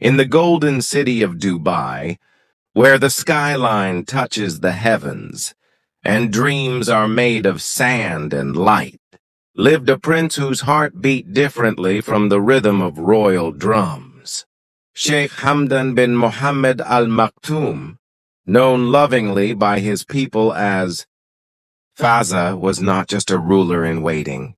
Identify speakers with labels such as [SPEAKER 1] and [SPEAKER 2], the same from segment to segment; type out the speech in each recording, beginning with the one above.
[SPEAKER 1] in the golden city of Dubai, where the skyline touches the heavens, and dreams are made of sand and light, lived a prince whose heart beat differently from the rhythm of royal drums. Sheikh Hamdan bin Mohammed Al Maktoum, known lovingly by his people as Fazza, was not just a ruler in waiting.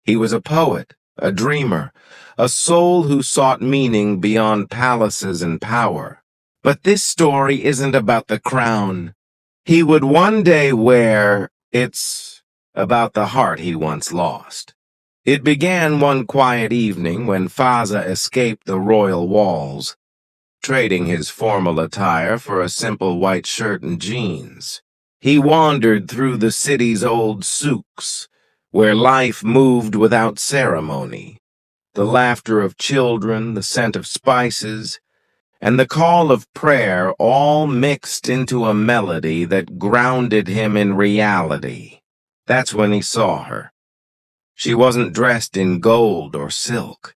[SPEAKER 1] He was a poet, a dreamer, a soul who sought meaning beyond palaces and power. But this story isn't about the crown he would one day wear. It's about the heart he once lost. It began one quiet evening when Fazza escaped the royal walls, trading his formal attire for a simple white shirt and jeans. He wandered through the city's old souks, where life moved without ceremony. The laughter of children, the scent of spices, and the call of prayer all mixed into a melody that grounded him in reality. That's when he saw her. She wasn't dressed in gold or silk.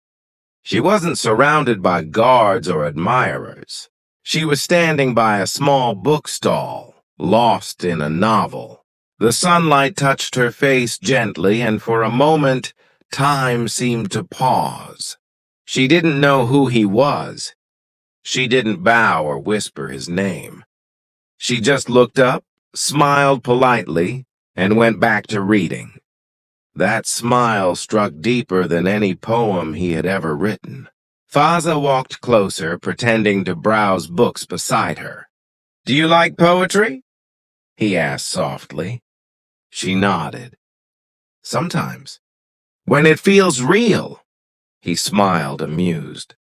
[SPEAKER 1] She wasn't surrounded by guards or admirers. She was standing by a small bookstall, lost in a novel. The sunlight touched her face gently, and for a moment, time seemed to pause. She didn't know who he was. She didn't bow or whisper his name. She just looked up, smiled politely, and went back to reading. That smile struck deeper than any poem he had ever written. Fazza walked closer, pretending to browse books beside her. "Do you like poetry?" he asked softly. She nodded. "Sometimes. When it feels real." He smiled, amused.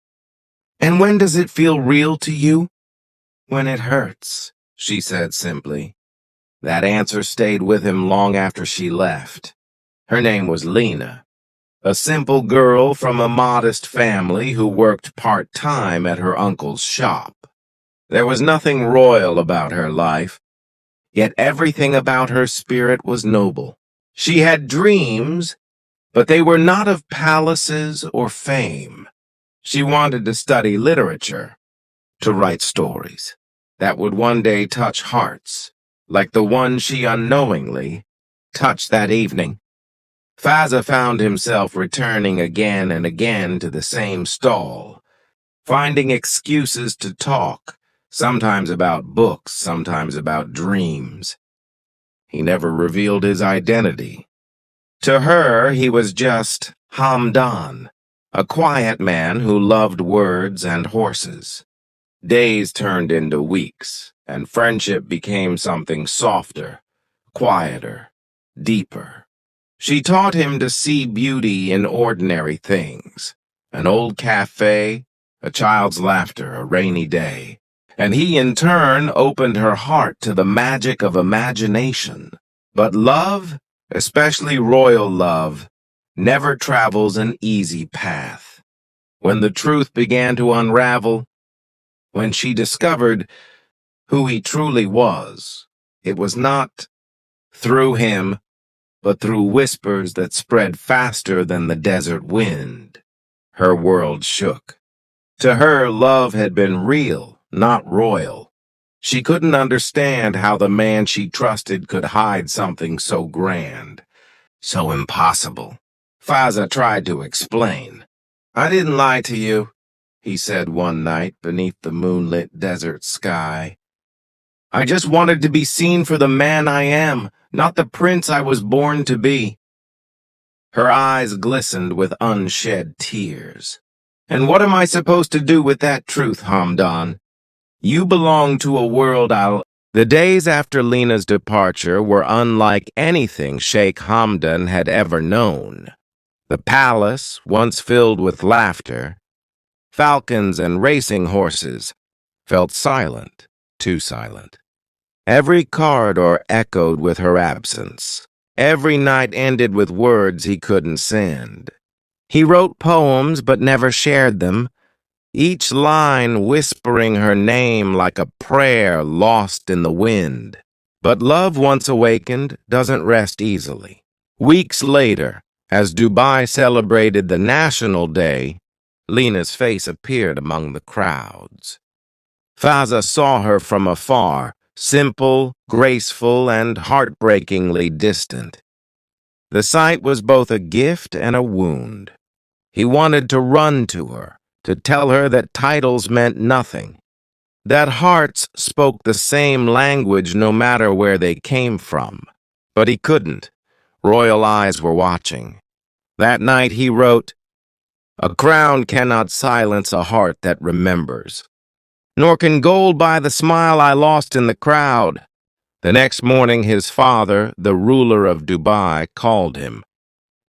[SPEAKER 1] "And when does it feel real to you?" "When it hurts," she said simply. That answer stayed with him long after she left. Her name was Lena, a simple girl from a modest family who worked part-time at her uncle's shop. There was nothing royal about her life, yet everything about her spirit was noble. She had dreams, but they were not of palaces or fame. She wanted to study literature, to write stories that would one day touch hearts, like the one she unknowingly touched that evening. Fazza found himself returning again and again to the same stall, finding excuses to talk, sometimes about books, sometimes about dreams. He never revealed his identity. To her, he was just Hamdan, a quiet man who loved words and horses. Days turned into weeks, and friendship became something softer, quieter, deeper. She taught him to see beauty in ordinary things, an old cafe, a child's laughter, a rainy day, and he in turn opened her heart to the magic of imagination. But love, especially royal love, never travels an easy path. When the truth began to unravel, when she discovered who he truly was, it was not through him, but through whispers that spread faster than the desert wind. Her world shook. To her, love had been real, not royal. She couldn't understand how the man she trusted could hide something so grand, so impossible. Fazza tried to explain. "I didn't lie to you," he said one night beneath the moonlit desert sky. "I just wanted to be seen for the man I am, not the prince I was born to be." Her eyes glistened with unshed tears. "And what am I supposed to do with that truth, Hamdan? You belong to a world I'll—" The days after Lena's departure were unlike anything Sheikh Hamdan had ever known. The palace, once filled with laughter, falcons and racing horses, felt silent, too silent. Every corridor echoed with her absence. Every night ended with words he couldn't send. He wrote poems but never shared them, each line whispering her name like a prayer lost in the wind. But love once awakened doesn't rest easily. Weeks later, as Dubai celebrated the National Day, Lena's face appeared among the crowds. Fazza saw her from afar, simple, graceful, and heartbreakingly distant. The sight was both a gift and a wound. He wanted to run to her, to tell her that titles meant nothing, that hearts spoke the same language no matter where they came from. But he couldn't. Royal eyes were watching. That night he wrote, "A crown cannot silence a heart that remembers, nor can gold buy the smile I lost in the crowd." The next morning his father, the ruler of Dubai, called him.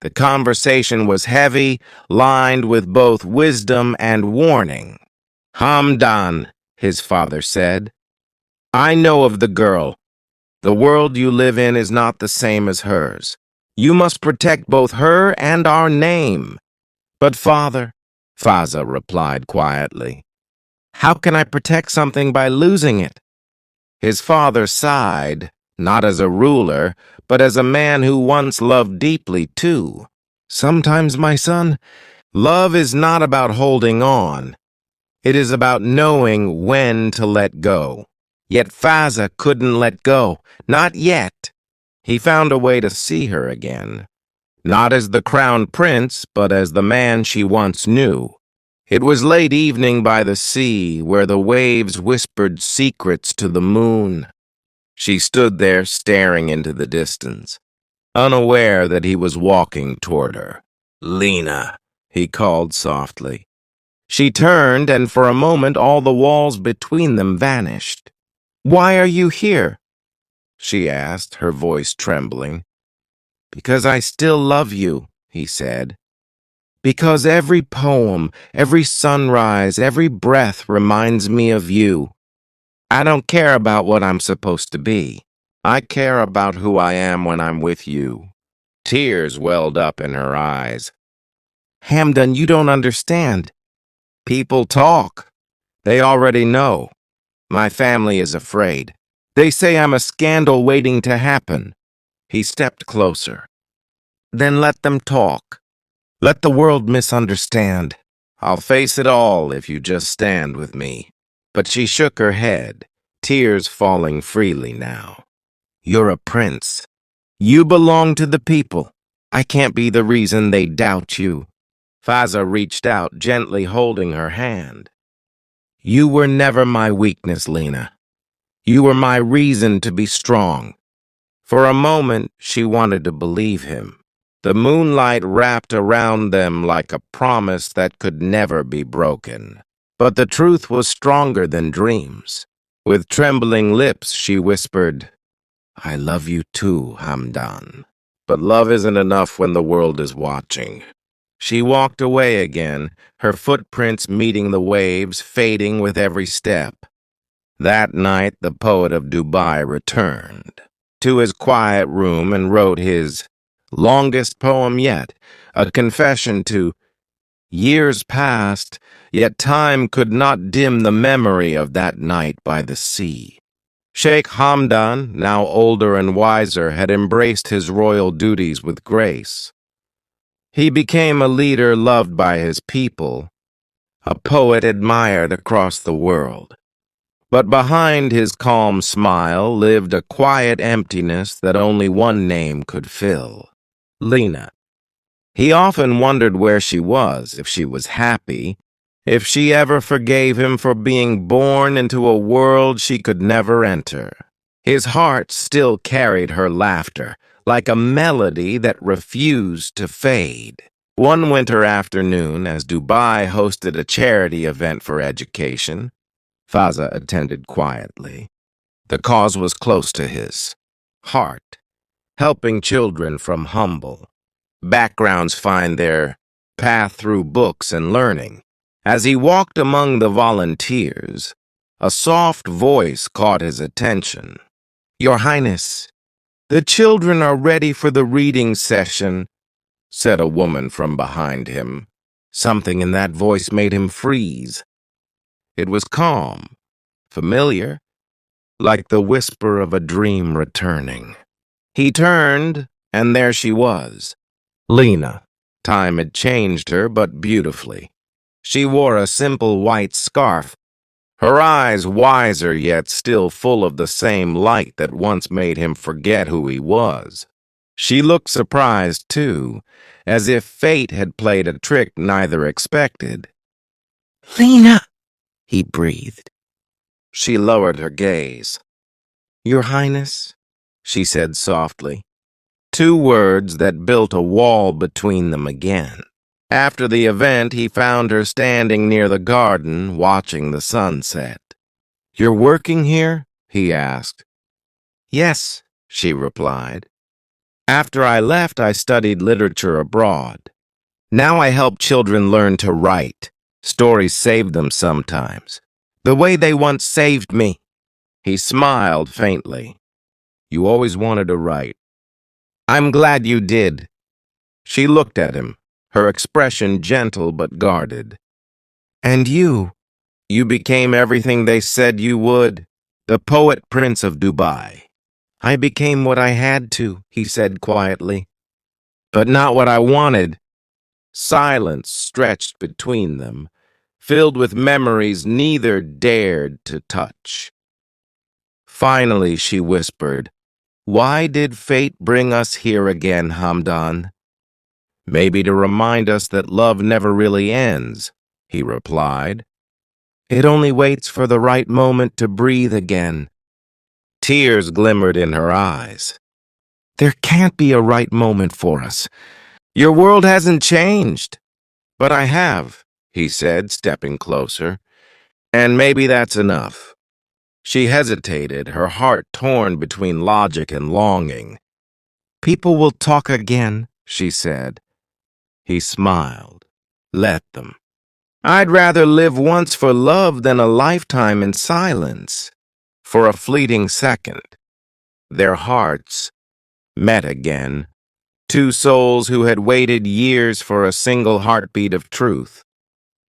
[SPEAKER 1] The conversation was heavy, lined with both wisdom and warning. "Hamdan," his father said, "I know of the girl. The world you live in is not the same as hers. You must protect both her and our name." "But father," Fazza replied quietly, "how can I protect something by losing it?" His father sighed, not as a ruler, but as a man who once loved deeply too. "Sometimes, my son, love is not about holding on. It is about knowing when to let go." Yet Fazza couldn't let go, not yet. He found a way to see her again, not as the crown prince, but as the man she once knew. It was late evening by the sea, where the waves whispered secrets to the moon. She stood there staring into the distance, unaware that he was walking toward her. "Lena," he called softly. She turned, and for a moment all the walls between them vanished. "Why are you here?" she asked, her voice trembling. "Because I still love you," he said. "Because every poem, every sunrise, every breath reminds me of you. I don't care about what I'm supposed to be. I care about who I am when I'm with you." Tears welled up in her eyes. "Hamdan, you don't understand. People talk. They already know. My family is afraid. They say I'm a scandal waiting to happen." He stepped closer. "Then let them talk. Let the world misunderstand. I'll face it all if you just stand with me." But she shook her head, tears falling freely now. "You're a prince. You belong to the people. I can't be the reason they doubt you." Fazza reached out, gently holding her hand. "You were never my weakness, Lena. You were my reason to be strong." For a moment, she wanted to believe him. The moonlight wrapped around them like a promise that could never be broken. But the truth was stronger than dreams. With trembling lips, she whispered, "I love you too, Hamdan. But love isn't enough when the world is watching." She walked away again, her footprints meeting the waves, fading with every step. That night, the poet of Dubai returned to his quiet room and wrote his longest poem yet, a confession to years past, yet time could not dim the memory of that night by the sea. Sheikh Hamdan, now older and wiser, had embraced his royal duties with grace. He became a leader loved by his people, a poet admired across the world. But behind his calm smile lived a quiet emptiness that only one name could fill: Lena. He often wondered where she was, if she was happy, if she ever forgave him for being born into a world she could never enter. His heart still carried her laughter, like a melody that refused to fade. One winter afternoon, as Dubai hosted a charity event for education, Fazza attended quietly. The cause was close to his heart, helping children from humble backgrounds find their path through books and learning. As he walked among the volunteers, a soft voice caught his attention. "Your Highness, the children are ready for the reading session," said a woman from behind him. Something in that voice made him freeze. It was calm, familiar, like the whisper of a dream returning. He turned, and there she was, Lena. Time had changed her, but beautifully. She wore a simple white scarf, her eyes wiser yet still full of the same light that once made him forget who he was. She looked surprised, too, as if fate had played a trick neither expected. "Lena!" he breathed. She lowered her gaze. "Your Highness," she said softly. Two words that built a wall between them again. After the event, he found her standing near the garden, watching the sunset. "You're working here?" he asked. "Yes," she replied. "After I left, I studied literature abroad. Now I help children learn to write. Stories save them sometimes. The way they once saved me." He smiled faintly. "You always wanted to write. I'm glad you did." She looked at him, her expression gentle but guarded. "And you became everything they said you would, the poet prince of Dubai." "I became what I had to," he said quietly. "But not what I wanted." Silence stretched between them, filled with memories neither dared to touch. Finally, she whispered, "Why did fate bring us here again, Hamdan?" "Maybe to remind us that love never really ends," he replied. "It only waits for the right moment to breathe again." Tears glimmered in her eyes. "There can't be a right moment for us. Your world hasn't changed." "But I have," he said, stepping closer. "And maybe that's enough." She hesitated, her heart torn between logic and longing. "People will talk again," she said. He smiled. "Let them. I'd rather live once for love than a lifetime in silence." For a fleeting second, their hearts met again, two souls who had waited years for a single heartbeat of truth.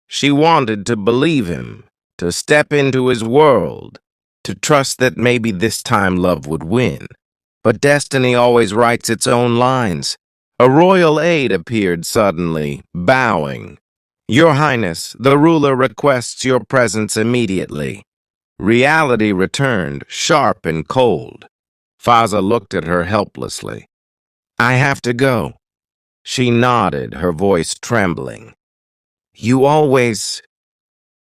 [SPEAKER 1] She wanted to believe him, to step into his world, to trust that maybe this time love would win. But destiny always writes its own lines. A royal aide appeared suddenly, bowing. "Your Highness, the ruler requests your presence immediately." Reality returned, sharp and cold. Fazza looked at her helplessly. "I have to go." She nodded, her voice trembling. "You always